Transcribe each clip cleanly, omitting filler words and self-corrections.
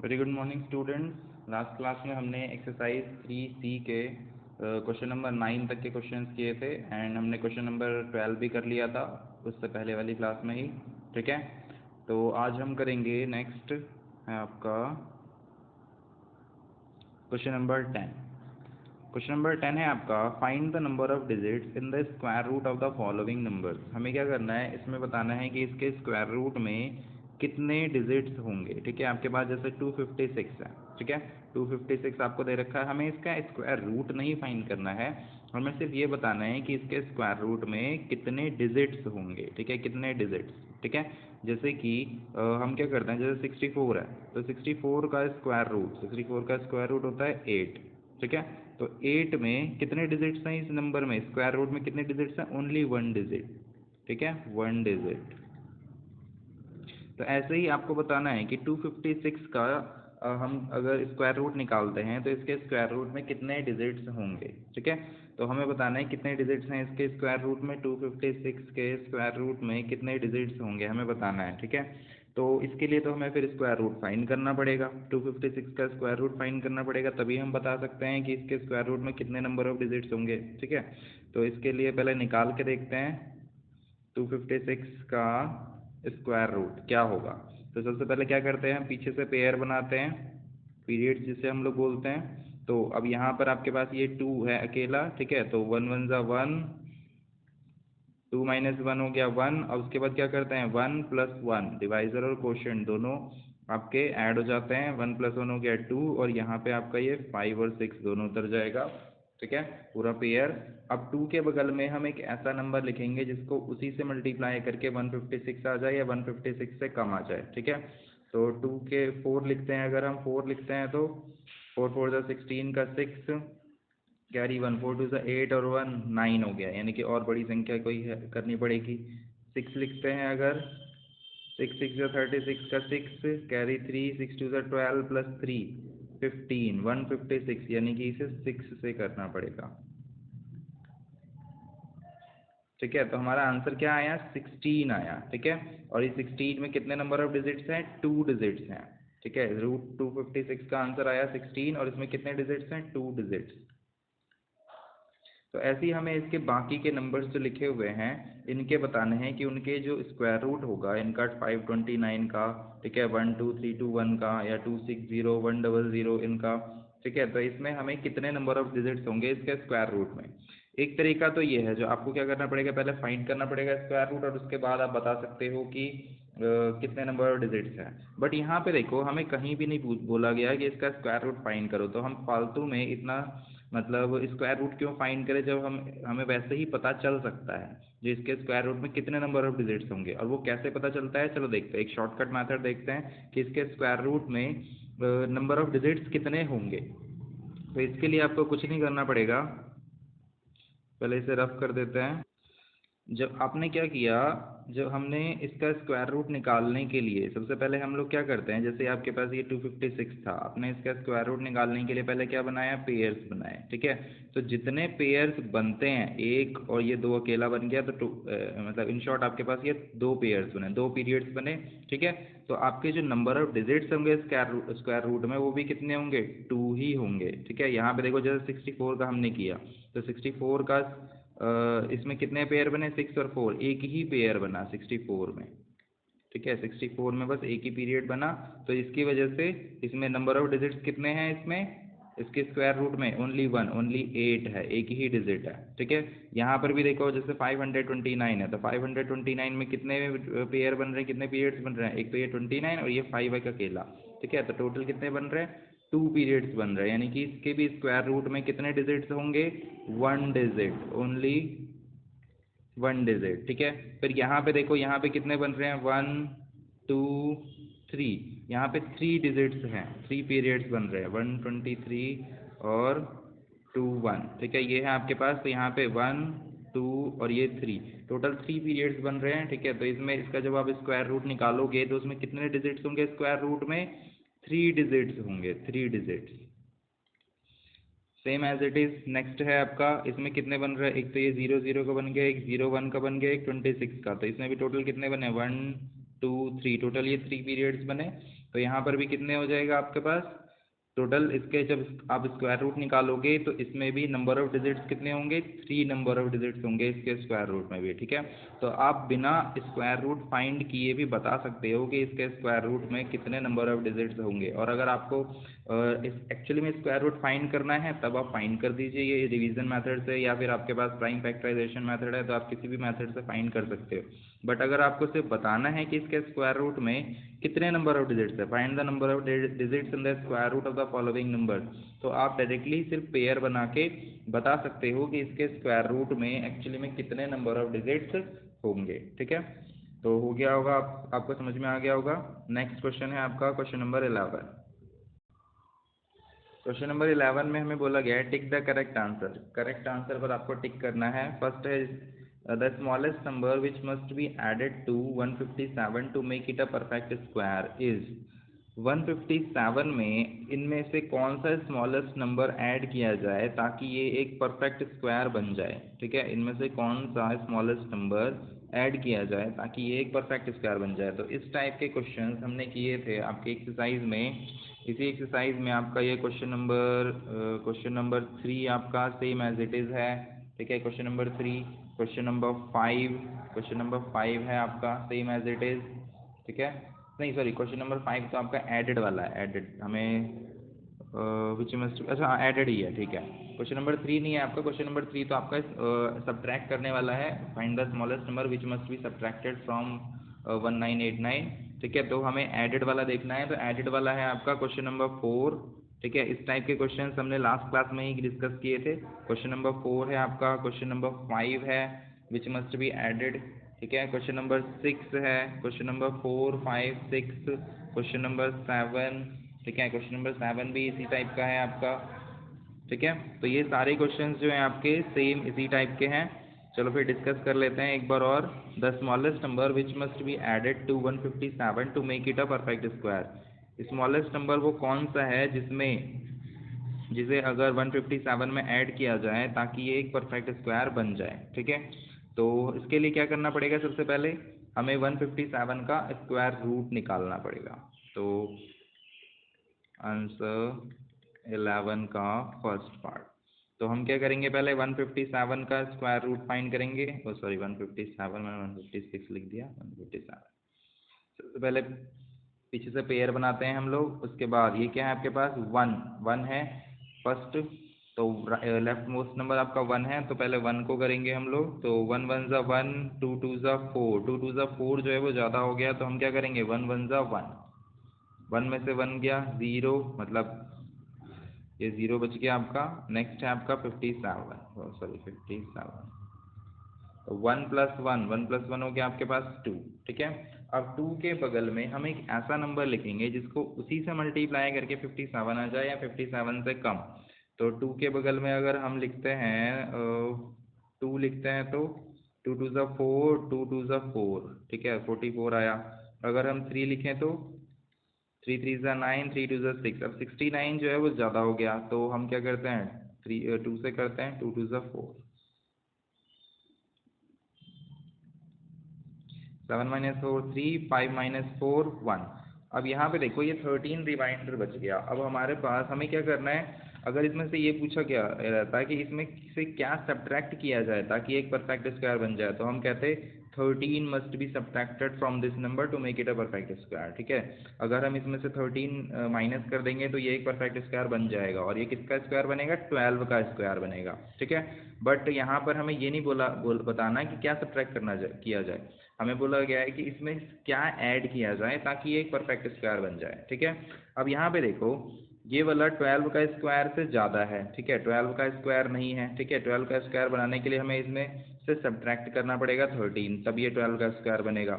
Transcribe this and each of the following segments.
Very good morning students. Last class में हमने exercise 3C के क्वेश्चन नंबर 9 तक के क्वेश्चंस किए थे एंड हमने क्वेश्चन नंबर 12 भी कर लिया था उससे पहले वाली क्लास में ही। ठीक है, तो आज हम करेंगे नेक्स्ट है आपका क्वेश्चन नंबर 10। क्वेश्चन नंबर 10 है आपका find the number of digits in the square root of the following numbers. हमें क्या करना है, इसमें बताना है कि इसके स्क्वायर रूट में कितने डिजिट्स होंगे। ठीक है, आपके पास जैसे 256 है, ठीक है, 256 आपको दे रखा है। हमें इसका स्क्वायर रूट नहीं फाइंड करना है, हमें सिर्फ ये बताना है कि इसके स्क्वायर रूट में कितने डिजिट्स होंगे। ठीक है, कितने डिजिट्स। ठीक है, जैसे कि हम क्या करते हैं, जैसे 64 है तो 64 का स्क्वायर रूट होता है 8। ठीक है, तो 8 में कितने डिजिट्स हैं, इस नंबर में स्क्वायर रूट में कितने डिजिट्स हैं, ओनली 1 डिजिट। ठीक है, 1 डिजिट। तो ऐसे ही आपको बताना है कि 256 का हम अगर स्क्वायर रूट निकालते हैं तो इसके स्क्वायर रूट में कितने डिजिट्स होंगे। ठीक है, तो हमें बताना है कितने डिजिट्स हैं इसके स्क्वायर रूट में, 256 के स्क्वायर रूट में कितने डिजिट्स होंगे हमें बताना है। ठीक है, तो इसके लिए तो हमें फिर स्क्वायर रूट फाइंड करना पड़ेगा, 256 का स्क्वायर रूट फाइंड करना पड़ेगा, तभी हम बता सकते हैं कि इसके स्क्वायर रूट में कितने नंबर ऑफ डिजिट्स होंगे। ठीक है, तो इसके लिए पहले निकाल के देखते हैं 256 का स्क्वायर रूट क्या होगा। तो सबसे पहले क्या करते हैं, पीछे से पेयर बनाते हैं, पीरियड्स जिसे हम लोग बोलते हैं। तो अब यहाँ पर आपके पास ये 2 है अकेला। ठीक है, तो 1 1 ज़ा 1, 2 माइनस 1 हो गया 1। और उसके बाद क्या करते हैं, 1 प्लस 1, डिवाइजर और कोशेंट दोनों आपके ऐड हो जाते हैं, 1 प्लस 1 हो गया 2, और यहाँ पे आपका ये 5 और 6 दोनों उतर जाएगा। ठीक है, पूरा पेयर। अब 2 के बगल में हम एक ऐसा नंबर लिखेंगे जिसको उसी से मल्टीप्लाई करके 156 आ जाए या 156 से कम आ जाए। ठीक है, तो 2 के 4 लिखते हैं, अगर हम 4 लिखते हैं तो 4 4 ज़ा 16 का 6 कैरी 1, 4 2 ज़ा 8 और 1 9 हो गया, यानी कि और बड़ी संख्या कोई करनी पड़ेगी। 6 लिखते हैं अगर, 6 6 ज़ा 36 का 6 कैरी 3, 6 2 ज़ा 12 प्लस 3 15, 156, यानी कि इसे 6 से करना पड़ेगा। ठीक है, तो हमारा आंसर क्या आया, 16 आया। ठीक है, और इस 16 में कितने नंबर ऑफ डिजिट्स हैं, 2 डिजिट्स हैं। ठीक है, रूट 256 का आंसर आया 16, और इसमें कितने डिजिट्स हैं, 2 डिजिट्स। तो ऐसे ही हमें इसके बाकी के नंबर्स जो लिखे हुए हैं इनके बताने हैं कि उनके जो स्क्वायर रूट होगा इनका 529 का, ठीक है, 12321 का, या 260 100 इनका। ठीक है, तो इसमें हमें कितने नंबर ऑफ डिजिट्स होंगे इसके स्क्वायर रूट में। एक तरीका तो ये है, जो आपको क्या करना पड़ेगा, पहले फाइंड करना पड़ेगा स्क्वायर रूट, और उसके बाद आप बता सकते हो कि कितने नंबर ऑफ डिजिट्स हैं। बट यहाँ पे देखो, हमें कहीं भी नहीं बोला गया कि इसका स्क्वायर रूट फाइंड करो, तो हम फालतू में इतना मतलब स्क्वायर रूट क्यों फाइंड करें जब हमें वैसे ही पता चल सकता है जो इसके स्क्वायर रूट में कितने नंबर ऑफ डिजिट्स होंगे। और वो कैसे पता चलता है, चलो देखते हैं, एक शॉर्टकट मेथड देखते हैं कि इसके स्क्वायर रूट में नंबर ऑफ डिजिट्स कितने होंगे। तो इसके लिए आपको कुछ नहीं करना पड़ेगा, पहले इसे रफ कर देते हैं। जब आपने क्या किया, जब हमने इसका स्क्वायर रूट निकालने के लिए सबसे पहले हम लोग क्या करते हैं, जैसे आपके पास ये 256 था, आपने इसका स्क्वायर रूट निकालने के लिए पहले क्या बनाया, पेयर्स बनाए। ठीक है, तो जितने पेयर्स बनते हैं, एक और ये 2 अकेला बन गया, तो मतलब इन शॉर्ट आपके पास ये 2 पेयर्स बने, 2 पीरियड्स बने। ठीक है, तो आपके जो नंबर ऑफ डिजिट्स होंगे स्क्वायर रूट में वो भी कितने होंगे, 2 ही होंगे। ठीक है, यहाँ पे देखो जैसे 64 का हमने किया, तो 64 का इसमें कितने पेयर बने, 6 और 4, एक ही पेयर बना 64 में। ठीक है, 64 में बस एक ही पीरियड बना, तो इसकी वजह से इसमें नंबर ऑफ डिजिट्स कितने हैं, इसमें इसके स्क्वायर रूट में ओनली 1, ओनली 8 है, एक ही डिजिट है। ठीक है, यहाँ पर भी देखो जैसे 529 है, तो 529 में कितने पेयर बन रहे हैं, कितने पीरियड्स बन रहे हैं, एक तो ये 29 और ये 5 है अकेला। ठीक है, तो टोटल कितने बन रहे हैं, 2 पीरियड्स बन रहे हैं, यानी कि इसके भी स्क्वायर रूट में कितने डिजिट्स होंगे, 1 डिजिट, ओनली 1 डिजिट। ठीक है, फिर यहाँ पे देखो, यहाँ पे कितने बन रहे हैं, 1 2 3, यहाँ पे 3 डिजिट्स हैं, 3 पीरियड्स बन रहे हैं, 123 और 2 1। ठीक है, ये है आपके पास, तो यहाँ पे 1 2 और ये 3, टोटल 3 पीरियड्स बन रहे हैं। ठीक है, तो इसमें इसका जब आप स्क्वायर रूट निकालोगे तो उसमें कितने डिजिट्स होंगे स्क्वायर रूट में, 3 डिजिट्स होंगे, 3 digits, same as it is. Next है आपका, इसमें कितने बन रहे हैं, एक तो ये 0 0 का बन गया, एक 0 1 का बन गया, एक 26 का, तो इसमें भी टोटल कितने बने, 1 2 3, टोटल ये 3 पीरियड्स बने। तो यहाँ पर भी कितने हो जाएगा आपके पास टोटल। इसके जब आप स्क्वायर रूट निकालोगे तो इसमें भी नंबर ऑफ डिजिट्स कितने होंगे, 3 नंबर ऑफ डिजिट्स होंगे इसके स्क्वायर रूट में भी, ठीक है। तो आप बिना स्क्वायर रूट फाइंड किए भी बता सकते हो कि इसके स्क्वायर रूट में कितने नंबर ऑफ डिजिट्स होंगे। और अगर आपको इस एक्चुअली में स्क्वायर रूट फाइंड करना है तब आप फाइंड कर दीजिए ये डिवीजन मेथड से, या फिर आपके पास प्राइम फैक्टराइजेशन मेथड है तो आप किसी भी मेथड से फाइंड कर सकते हो। बट अगर आपको सिर्फ बताना है कि इसके स्क्वायर रूट में कितने नंबर ऑफ डिजिट्स है, find the number of digits in the square root of the following number, तो आप डायरेक्टली सिर्फ पेयर बना के बता सकते हो कि इसके स्क्वायर रूट में एक्चुअली में कितने नंबर ऑफ डिजिट्स होंगे, ठीक है। तो हो गया होगा, आपको समझ में आ गया होगा। नेक्स्ट क्वेश्चन है आपका क्वेश्चन नंबर 11। क्वेश्चन नंबर 11 में हमें बोला गया है tick the correct answer. Correct answer पर आपको टिक करना है। फर्स्ट है the smallest number which must be added to 157 to make it a perfect square is. 157 में इनमें से कौन सा स्मॉलेस्ट नंबर ऐड किया जाए ताकि ये एक परफेक्ट स्क्वायर बन जाए, ठीक है। इनमें से कौन सा स्मॉलेस्ट नंबर ऐड किया जाए ताकि ये एक परफेक्ट स्क्वायर बन जाए। तो इस टाइप के क्वेश्चंस हमने किए थे आपके एक्सरसाइज में। इसी एक्सरसाइज में आपका ये क्वेश्चन नंबर 3 आपका सेम एज इट इज़ है, ठीक है। क्वेश्चन नंबर 3, क्वेश्चन नंबर 5 है आपका सेम एज इट इज़, ठीक है। नहीं सॉरी, क्वेश्चन नंबर 5 तो आपका एडेड वाला है, एडेड हमें विच मस्ट, अच्छा एडेड ही है, ठीक है। क्वेश्चन नंबर 3 नहीं है आपका। क्वेश्चन नंबर 3 तो आपका सब्ट्रैक्ट करने वाला है, find the smallest number which must be subtracted from 1989, ठीक है। तो हमें एडेड वाला देखना है, तो एडेड वाला है आपका क्वेश्चन नंबर 4, ठीक है। इस टाइप के क्वेश्चन हमने लास्ट क्लास में ही डिस्कस किए थे। क्वेश्चन नंबर 4 है आपका, क्वेश्चन नंबर 5 है विच मस्ट बी एडेड, ठीक है। क्वेश्चन नंबर 6 है, क्वेश्चन नंबर 4, 5, 6, क्वेश्चन नंबर 7, ठीक है। क्वेश्चन नंबर 7 भी इसी टाइप का है आपका, ठीक है। तो ये सारे क्वेश्चंस जो हैं आपके सेम इसी टाइप के हैं। चलो फिर डिस्कस कर लेते हैं एक बार और। The smallest number which must be added to 157 to make it a perfect square. Smallest number वो कौन सा है जिसे अगर 157 में ऐड किया जाए ताकि ये एक परफेक्ट स्क्वायर बन जाए, ठीक है। तो इसके लिए क्या करना पड़ेगा, सबसे पहले हमें 157 का स्क्वायर रूट निकालना पड़ेगा। तो आंसर 11 का फर्स्ट पार्ट, तो हम क्या करेंगे, पहले 157 का स्क्वायर रूट फाइंड करेंगे। ओ सॉरी 157, मैंने 156 लिख दिया, 157। सबसे पहले पीछे से पेयर बनाते हैं हम लोग। उसके बाद ये क्या है आपके पास, 1 है फर्स्ट, तो लेफ्ट मोस्ट नंबर आपका 1 है, तो पहले 1 को करेंगे हम लोग। तो 1 1 ज़ा 1, 2 2 ज़ा 4, 2 2 ज़ा 4 जो है वो ज़्यादा हो गया, तो हम क्या करेंगे 1 1 ज़ा 1, 1 में से 1 गया 0, मतलब ये 0 बच गया आपका। नेक्स्ट है आपका 57, सॉरी 57, तो 1 + 1, 1 + 1 हो गया आपके पास 2, ठीक है। अब 2 के बगल में हम एक ऐसा नंबर लिखेंगे जिसको उसी से मल्टीप्लाई करके 57 आ जाए या 57 से कम। तो 2 के बगल में अगर हम लिखते हैं 2 लिखते हैं तो 2 2 ज़ा 4, 2 2 ज़ा 4, ठीक है, 44 आया। अगर हम 3 लिखें तो 3 3 ज़ा 9, 3 2 ज़ा 6, अब 69 जो है वो ज़्यादा हो गया, तो हम क्या करते हैं 2 से करते हैं, 2 2 ज़ा 4, 7 - 4 3, 5 - 4 1। अब यहाँ पे देखो ये 13 रिमाइंडर बच गया। अब हमारे पास हमें क्या करना है, अगर इसमें से ये पूछा गया रहता है कि इसमें से क्या सब्ट्रैक्ट किया जाए ताकि एक परफेक्ट स्क्वायर बन जाए, तो हम कहते 13 must be subtracted from this number to make it a perfect square, ठीक है। अगर हम इसमें से 13 माइनस कर देंगे तो ये एक परफेक्ट स्क्वायर बन जाएगा, और ये किसका स्क्वायर बनेगा, 12 का स्क्वायर बनेगा, ठीक है। बट यहाँ पर हमें ये नहीं बताना कि क्या सब्ट्रैक्ट किया जाए। हमें बोला गया है कि इसमें क्या ऐड किया जाए ताकि ये एक परफेक्ट स्क्वायर बन जाए, ठीक है। अब यहाँ पे देखो ये वाला 12 का स्क्वायर से ज़्यादा है, ठीक है, 12 का स्क्वायर नहीं है, ठीक है। 12 का स्क्वायर बनाने के लिए हमें इसमें से सब्ट्रैक्ट करना पड़ेगा 13, तब ये 12 का स्क्वायर बनेगा।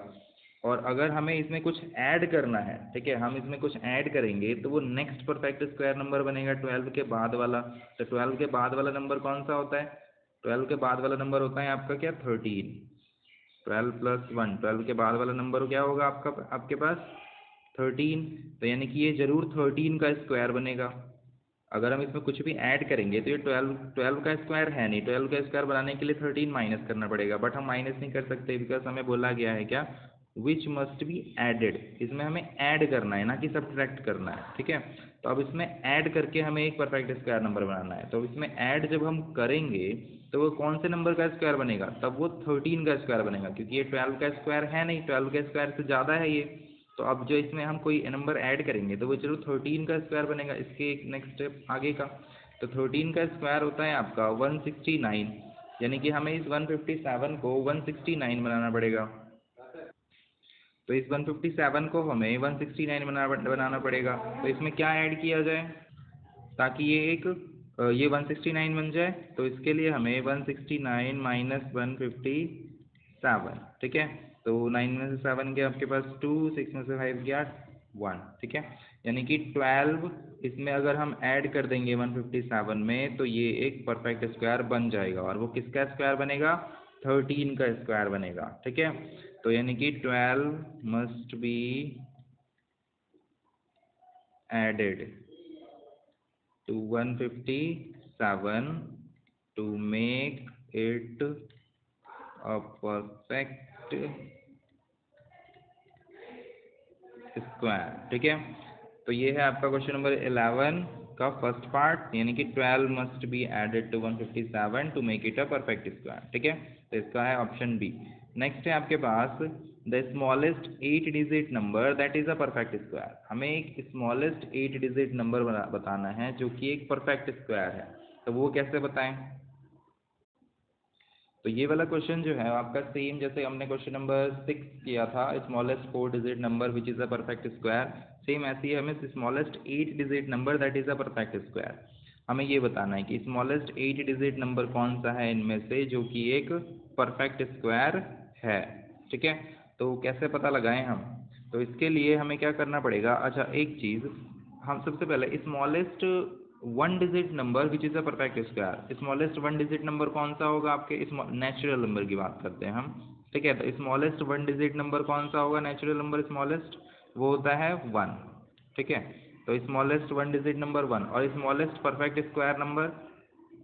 और अगर हमें इसमें कुछ ऐड करना है, ठीक है, हम इसमें कुछ ऐड करेंगे तो वो नेक्स्ट परफेक्ट स्क्वायर नंबर बनेगा 12 के बाद वाला। तो 12 के बाद वाला नंबर कौन सा होता है, 12 के बाद वाला नंबर होता है आपका क्या, 13। 12 + 1, 12 के बाद वाला नंबर क्या होगा आपके पास 13, तो यानी कि ये ज़रूर 13 का स्क्वायर बनेगा। अगर हम इसमें कुछ भी ऐड करेंगे तो ये 12 का स्क्वायर है नहीं, 12 का स्क्वायर बनाने के लिए 13 माइनस करना पड़ेगा, बट हम माइनस नहीं कर सकते बिकॉज हमें बोला गया है क्या विच मस्ट बी एडेड, इसमें हमें ऐड करना है ना कि सब्ट्रैक्ट करना है, ठीक है। तो अब इसमें ऐड करके हमें एक परफेक्ट स्क्वायर नंबर बनाना है। तो इसमें ऐड जब हम करेंगे तो वो कौन से नंबर का स्क्वायर बनेगा, तब वो 13 का स्क्वायर बनेगा, क्योंकि ये 12 का स्क्वायर है नहीं, 12 के स्क्वायर से ज़्यादा है ये। तो अब जो इसमें हम कोई नंबर ऐड करेंगे तो वो जरूर 13 का स्क्वायर बनेगा, इसके एक नेक्स्ट स्टेप आगे का। तो 13 का स्क्वायर होता है आपका 169, यानी कि हमें इस 157 को 169 बनाना पड़ेगा। तो इस 157 को हमें 169 बनाना पड़ेगा। तो इसमें क्या ऐड किया जाए ताकि ये ये 169 बन जाए। तो इसके लिए हमें 169 माइनस 157, ठीक है। तो 9 में से 7 गया आपके पास 2, 6 में से 5 गया 1, ठीक है। यानी कि 12 इसमें अगर हम ऐड कर देंगे 157 में तो ये एक परफेक्ट स्क्वायर बन जाएगा, और वो किसका स्क्वायर बनेगा, 13 का स्क्वायर बनेगा, ठीक है। तो यानी कि 12 must be added to 157 to make it a perfect square, ठीक है। तो ये है आपका क्वेश्चन नंबर 11 का फर्स्ट पार्ट, यानी कि 12 must be added to 157 to make it a perfect square, ठीक है। तो इसका है ऑप्शन बी। नेक्स्ट है आपके पास the smallest 8 digit number that is a perfect square. हमें एक स्मॉलेस्ट 8 डिजिट नंबर बताना है जो कि एक परफेक्ट स्क्वायर है। तो वो कैसे बताएं। तो ये वाला क्वेश्चन जो है आपका सेम जैसे हमने क्वेश्चन नंबर 6 किया था, smallest 4 digit number which is a perfect square, same ऐसे ही हमें smallest 8 digit number that is a perfect square. हमें ये बताना है कि स्मॉलेस्ट 8 डिजिट नंबर कौन सा है इनमें से जो कि एक परफेक्ट स्क्वायर है, ठीक है। तो कैसे पता लगाएं हम, तो इसके लिए हमें क्या करना पड़ेगा। अच्छा एक चीज़, हम सबसे पहले smallest 1 digit number which is a perfect square, smallest 1 digit number कौन सा होगा आपके नेचुरल नंबर की बात करते हैं हम, ठीक है। तो स्मॉलेस्ट 1 डिजिट नंबर कौन सा होगा नेचुरल नंबर स्मॉलेस्ट, वो होता है 1, ठीक है। तो स्मॉलेस्ट 1 डिजिट नंबर 1, और स्मॉलेस्ट परफेक्ट स्क्वायर नंबर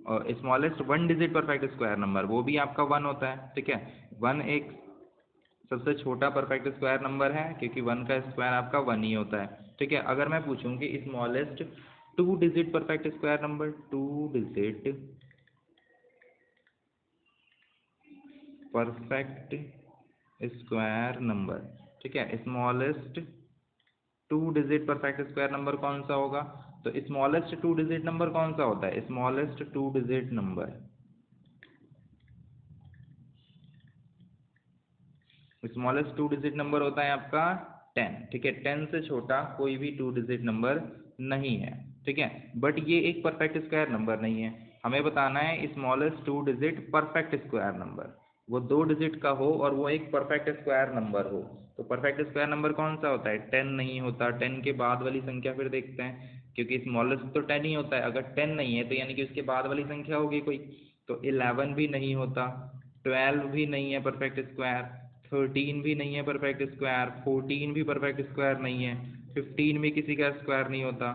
और smallest 1 digit perfect square number वो भी आपका 1 होता है, ठीक है। 1 एक सबसे छोटा परफेक्ट स्क्वायर नंबर है क्योंकि 1 का स्क्वायर आपका 1 ही होता है, ठीक है। अगर मैं पूछूं कि smallest 2 digit perfect square number, 2 digit perfect square number, ठीक है, smallest 2 digit perfect square number कौन सा होगा। तो स्मॉलेस्ट 2 डिजिट नंबर कौन सा होता है, smallest 2 digit number, smallest 2 digit number होता है आपका 10, ठीक है। 10 से छोटा कोई भी 2 डिजिट नंबर नहीं है, ठीक है। बट ये एक परफेक्ट स्क्वायर नंबर नहीं है। हमें बताना है smallest 2 digit perfect square number, वो 2 डिजिट का हो और वो एक परफेक्ट स्क्वायर नंबर हो। तो परफेक्ट स्क्वायर नंबर कौन सा होता है, 10 नहीं होता। 10 के बाद वाली संख्या फिर देखते हैं, क्योंकि स्मॉलेस्ट तो 10 ही होता है। अगर 10 नहीं है तो यानी कि उसके बाद वाली संख्या होगी कोई। तो 11 भी नहीं होता, 12 भी नहीं है परफेक्ट स्क्वायर, 13 भी नहीं है परफेक्ट स्क्वायर, 14 भी परफेक्ट स्क्वायर नहीं है, 15 भी किसी का स्क्वायर नहीं होता,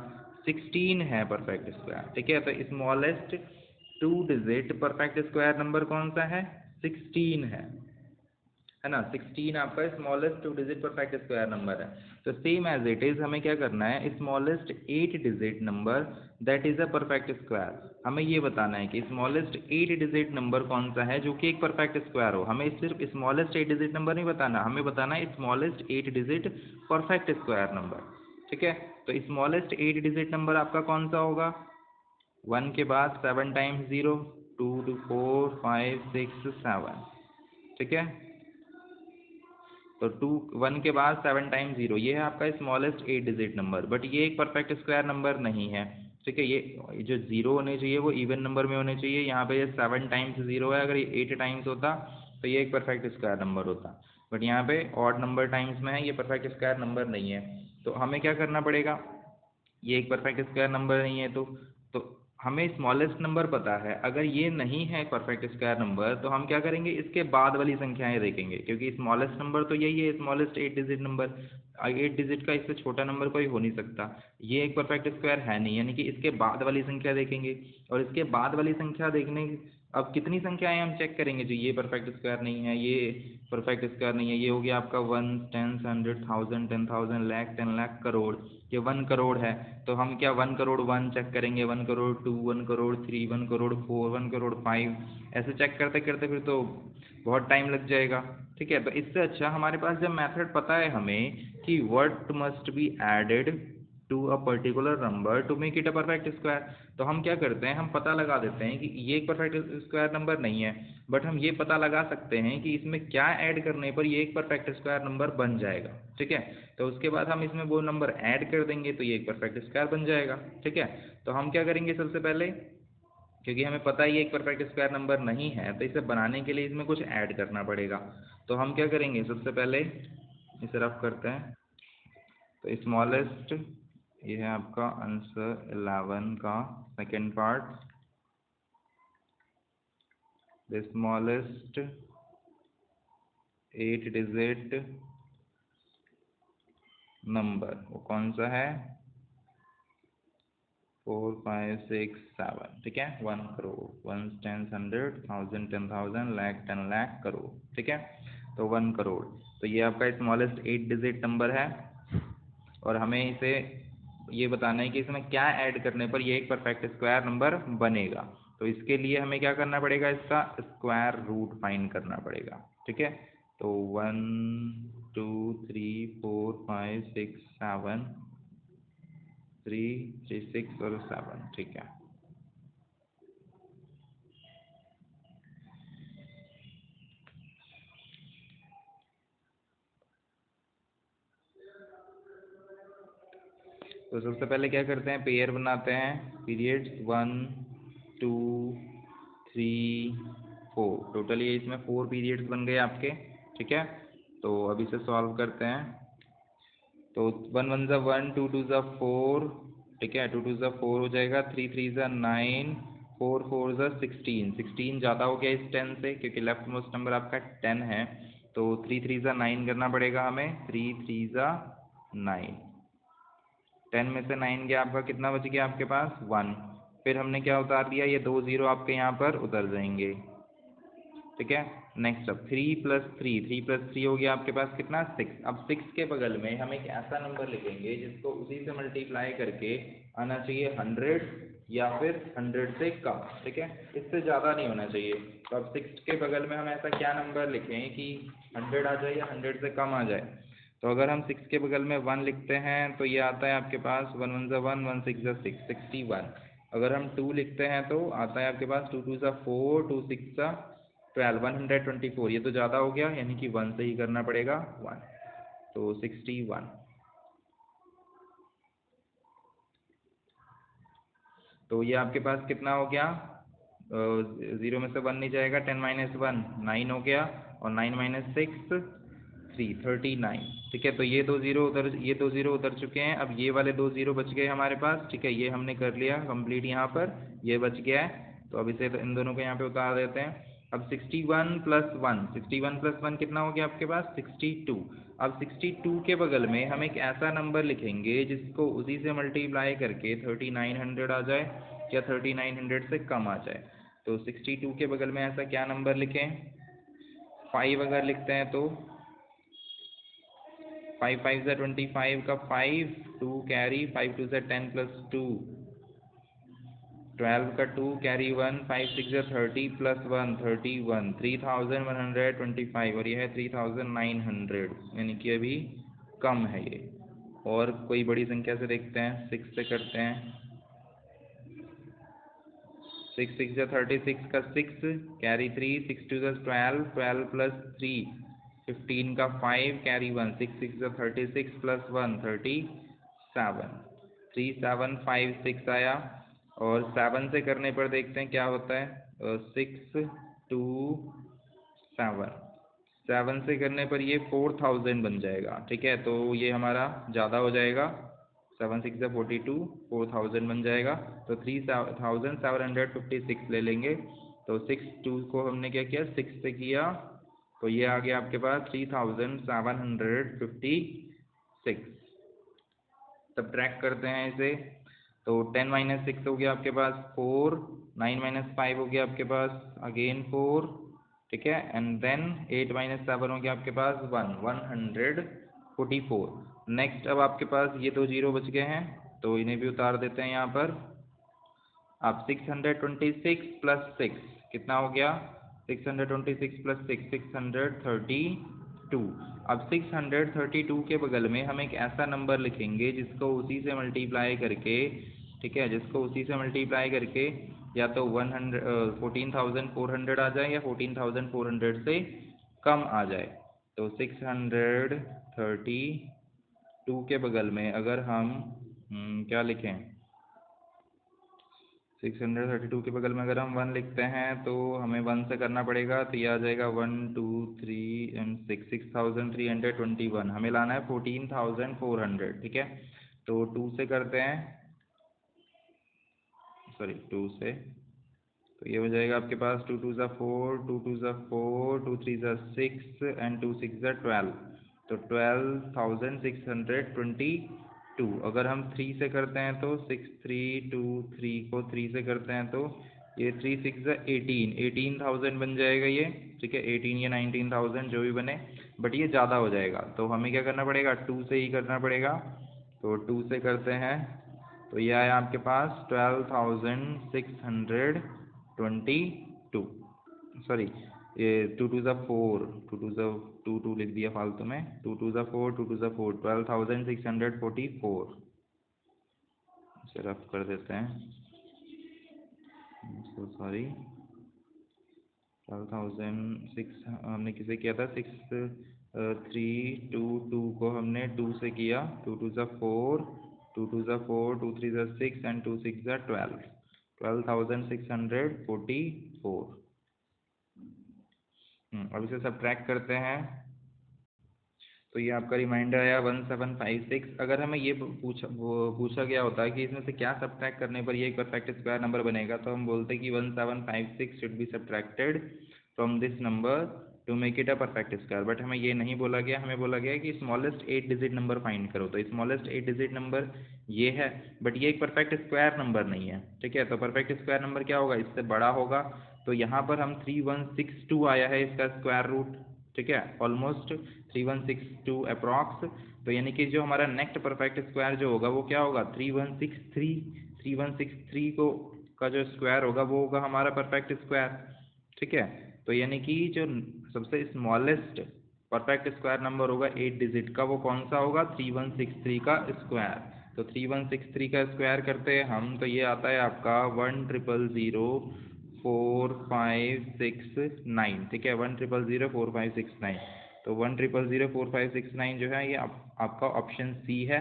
16 है परफेक्ट स्क्वायर, ठीक है। तो smallest 2 digit perfect square number कौन सा है, 16 है ना। 16 आपका smallest 2 digit perfect square number है। तो सेम एज इट इज हमें क्या करना है, smallest 8 digit number that is a perfect square. हमें ये बताना है कि स्मॉलेस्ट 8 डिजिट नंबर कौन सा है जो कि एक परफेक्ट स्क्वायर हो। हमें सिर्फ स्मॉलेस्ट 8 डिजिट नंबर नहीं बताना, हमें बताना है smallest 8 digit perfect square number, ठीक है। तो स्मॉलेस्ट 8 डिजिट नंबर आपका कौन सा होगा, 1 के बाद 7 टाइम्स 0, 2 2 4 5 6 7, ठीक है। तो 1 के बाद 7 टाइम्स 0, ये है आपका स्मॉलेस्ट 8 डिजिट नंबर, बट ये एक परफेक्ट स्क्वायर नंबर नहीं है, ठीक है। ये जो 0 होने चाहिए वो इवन नंबर में होने चाहिए। यहाँ पे ये 7 टाइम्स 0 है, अगर ये 8 टाइम्स होता तो ये एक परफेक्ट स्क्वायर नंबर होता, बट यहाँ पे ऑड नंबर टाइम्स में है, ये परफेक्ट स्क्वायर नंबर नहीं है। तो हमें क्या करना पड़ेगा, ये एक परफेक्ट स्क्वायर नंबर नहीं है तो हमें स्मॉलेस्ट नंबर पता है। अगर ये नहीं है परफेक्ट स्क्वायर नंबर तो हम क्या करेंगे, इसके बाद वाली संख्याएं देखेंगे, क्योंकि स्मॉलेस्ट नंबर तो यही है, स्मॉलेस्ट 8 डिजिट नंबर। 8 डिजिट का इससे छोटा नंबर कोई हो नहीं सकता, ये एक परफेक्ट स्क्वायर है नहीं, यानी कि इसके बाद वाली संख्या देखेंगे। और इसके बाद वाली संख्या देखने अब कितनी संख्याएं हम चेक करेंगे जो ये परफेक्ट स्क्वायर नहीं है, ये परफेक्ट स्क्वायर नहीं है। ये हो गया आपका 1, 10, 100, 1000, 10,000, लाख, 10 लाख, करोड़। ये 1 करोड़ है, तो हम क्या 1 करोड़ 1 चेक करेंगे, 1 करोड़ 2, 1 करोड़ 3, 1 करोड़ 4, 1 करोड़ 5, ऐसे चेक करते करते फिर तो बहुत टाइम लग जाएगा। ठीक है, तो इससे अच्छा हमारे पास जब मेथड पता है हमें कि what must be added to a particular number to make it a perfect square, तो हम क्या करते हैं, हम पता लगा देते हैं कि ये एक परफेक्ट स्क्वायर नंबर नहीं है, बट हम ये पता लगा सकते हैं कि इसमें क्या ऐड करने पर ये एक परफेक्ट स्क्वायर नंबर बन जाएगा। ठीक है, तो उसके बाद हम इसमें वो नंबर ऐड कर देंगे तो ये एक परफेक्ट स्क्वायर बन जाएगा। ठीक है, तो हम क्या करेंगे सबसे पहले, क्योंकि हमें पता है ये एक परफेक्ट स्क्वायर नंबर नहीं है, तो इसे बनाने के लिए इसमें कुछ ऐड करना पड़ेगा। तो हम क्या करेंगे, सबसे पहले इसे रफ करते हैं। तो स्मॉलेस्ट, ये है आपका आंसर 11 का second part. The smallest 8 digit number वो कौन सा है, 4, 5, 6, 7। ठीक है, 1 करोड़, 1, 10, 100, 1000, 10,000, लाख, 10 लाख, करोड़। ठीक है, तो 1 करोड़, तो ये आपका स्मॉलेस्ट 8 डिजिट नंबर है, और हमें इसे ये बताना है कि इसमें क्या ऐड करने पर ये एक परफेक्ट स्क्वायर नंबर बनेगा। तो इसके लिए हमें क्या करना पड़ेगा, इसका स्क्वायर रूट फाइंड करना पड़ेगा। ठीक है, तो 1, 2, 3, 4, 5, 6, 7, 3, 3, 6 और 7। ठीक है, तो सबसे पहले क्या करते हैं, पेयर बनाते हैं, पीरियड्स 1, 2, 3, 4, टोटल ये इसमें 4 पीरियड्स बन गए आपके। ठीक है, तो अभी से सॉल्व करते हैं। तो 1 1 ज़ा 1, 2 2 ज़ा 4। ठीक है, 2 2 ज़ा 4 हो जाएगा, 3 3 ज़ा 9, 4 4 ज़ा 16। 16 ज़्यादा हो गया इस 10 से, क्योंकि लेफ्ट मोस्ट नंबर आपका 10 है, तो 3 3 ज़ा 9 करना पड़ेगा हमें, 3 3 ज़ा 9। 10 में से 9 गया, आपका कितना बच गया आपके पास, 1। फिर हमने क्या उतार दिया, ये 2 ज़ीरो आपके यहाँ पर उतर जाएंगे। ठीक है, नेक्स्ट अब 3 + 3, 3 + 3 हो गया आपके पास कितना, 6। अब 6 के बगल में हम एक ऐसा नंबर लिखेंगे जिसको उसी से मल्टीप्लाई करके आना चाहिए 100 या फिर 100 से कम। ठीक है, इससे ज़्यादा नहीं होना चाहिए। तो अब 6 के बगल में हम ऐसा क्या नंबर लिखें कि 100 आ जाए या 100 से कम आ जाए। तो अगर हम 6 के बगल में 1 लिखते हैं तो ये आता है आपके पास 1 1 ज़ा 1, 1 6 ज़ा 6, 61। अगर हम 2 लिखते हैं तो आता है आपके पास 2 2 ज़ा 4, 2 6 ज़ा 12, 124। ये तो ज़्यादा हो गया, यानी कि 1 से ही करना पड़ेगा, 1, तो 61। तो ये आपके पास कितना हो गया, 0 में से 1 नहीं जाएगा, 10 - 1 9 हो गया, और 9 - 6 3, 39। ठीक है, तो ये 2 ज़ीरो उधर, ये 2 ज़ीरो उधर चुके हैं। अब ये वाले 2 ज़ीरो बच गए हमारे पास। ठीक है, ये हमने कर लिया कंप्लीट, यहाँ पर ये बच गया है, तो अब इसे तो इन दोनों को यहाँ पे उतार देते हैं। अब 61 + 1, 61 + 1 कितना हो गया आपके पास, 62। अब 62 के बगल में हम एक ऐसा नंबर लिखेंगे जिसको उसी से मल्टीप्लाई करके 3900 आ जाए या 3900 से कम आ जाए। तो 62 के बगल में ऐसा क्या नंबर लिखें, 5 अगर लिखते हैं तो 5 5 ज़ा 25 का 5, 2 कैरी, 5 2 ज़ा 10 + 2, 12 का 2 कैरी 1, 5 6 ज़ा 30 + 1, 31, 3125, और यह है 3900, यानी कि अभी कम है ये। और कोई बड़ी संख्या से देखते हैं, 6 से करते हैं। 6 6 ज़ा 36 का 6 कैरी 3, 6 2 ज़ा 12, 12 + 3, 15 का 5 कैरी 1, 6 6 ज़ा 36 + 1, 37, 3 7 5 6 आया। और 7 से करने पर देखते हैं क्या होता है, 6 2 7, 7 से करने पर ये 4000 बन जाएगा। ठीक है, तो ये हमारा ज़्यादा हो जाएगा, 7 6 ज़ा 42, 4000 बन जाएगा, तो 3756 ले लेंगे। तो 6 2 को हमने क्या किया, 6 से किया, तो ये आ गया आपके पास 3756। सब्ट्रैक्ट करते हैं इसे, तो 10 माइनस 6 हो गया आपके पास 4, 9 माइनस 5 हो गया आपके पास अगेन 4, ठीक है, एंड देन 8 माइनस 7 हो गया आपके पास 144। नेक्स्ट अब आपके पास ये दो जीरो बच गए हैं, तो इन्हें भी उतार देते हैं यहाँ पर। अब 626 प्लस 6 कितना हो गया, 626 प्लस 6 632। अब 632 के बगल में हम एक ऐसा नंबर लिखेंगे जिसको उसी से मल्टीप्लाई करके, ठीक है, जिसको उसी से मल्टीप्लाई करके या तो 14,400 आ जाए या 14,400 से कम आ जाए। तो 632 के बगल में अगर हम क्या लिखें, 632 के बगल में अगर हम 1 लिखते हैं तो हमें 1 से करना पड़ेगा, तो ये आ जाएगा 1 2 3 एंड 6 6321। हमें लाना है 14,400, ठीक है। तो 2 से करते हैं, सॉरी 2 से, तो ये हो जाएगा आपके पास 2 2 4, 2 2 4, 2 3 6 एंड 2 6 12। तो 12,622। अगर हम 3 से करते हैं तो 6323 को 3 से करते हैं तो ये 3 6 18, 18,000 बन जाएगा ये, ठीक है, 18 या 19,000 जो भी बने, बट ये ज़्यादा हो जाएगा। तो हमें क्या करना पड़ेगा, 2 से ही करना पड़ेगा। तो 2 से करते हैं तो ये आया आपके पास 12,622, सॉरी ये 2 2 4, 2 2 लिख दिया फालतू में, 2 2 4, 2 2 4, 12,644। इसे रफ कर देते हैं, सॉरी 12,006 हमने किसे किया था, 6,322 को हमने 2 से किया, 2 2 4, 2 2 4, 2 3 6 एंड 2 6 12, 12,644। अब इसे सब्ट्रैक्ट करते हैं तो ये आपका रिमाइंडर आया 1756। अगर हमें ये पूछा गया होता है कि इसमें से क्या सब्ट्रैक्ट करने पर ये एक परफेक्ट स्क्वायर नंबर बनेगा, तो हम बोलते कि 1756 should be subtracted from this number to make it a perfect square. But हमें ये नहीं बोला गया, हमें बोला गया कि स्मॉलेस्ट 8 डिजिट नंबर फाइंड करो। तो स्मॉलेस्ट 8 डिजिट नंबर ये है, बट ये एक परफेक्ट स्क्वायर नंबर नहीं है, ठीक है। तो परफेक्ट स्क्वायर नंबर क्या होगा, इससे बड़ा होगा। तो यहाँ पर हम 3162 आया है इसका स्क्वायर रूट, ठीक है, ऑलमोस्ट 3162 अप्रॉक्स। तो यानी कि जो हमारा नेक्स्ट परफेक्ट स्क्वायर जो होगा वो क्या होगा, 3163 को का जो स्क्वायर होगा वो होगा हमारा परफेक्ट स्क्वायर, ठीक है। तो यानी कि जो सबसे स्मॉलेस्ट परफेक्ट स्क्वायर नंबर होगा 8 डिजिट का, वो कौन सा होगा, 3163 का स्क्वायर। तो 3163 का स्क्वायर करते हैं हम, तो ये आता है आपका 1,000,4569, ठीक है, 1,000,4569। तो 1,000,4569 जो है ये आपका ऑप्शन सी है,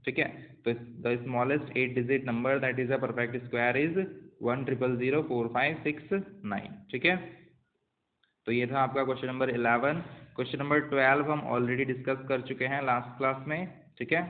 ठीक है। तो the smallest 8 digit number that is a perfect square is 1,000,4569, ठीक है। तो ये था आपका क्वेश्चन नंबर 11। क्वेश्चन नंबर 12 हम ऑलरेडी डिस्कस कर चुके हैं लास्ट क्लास में, ठीक है।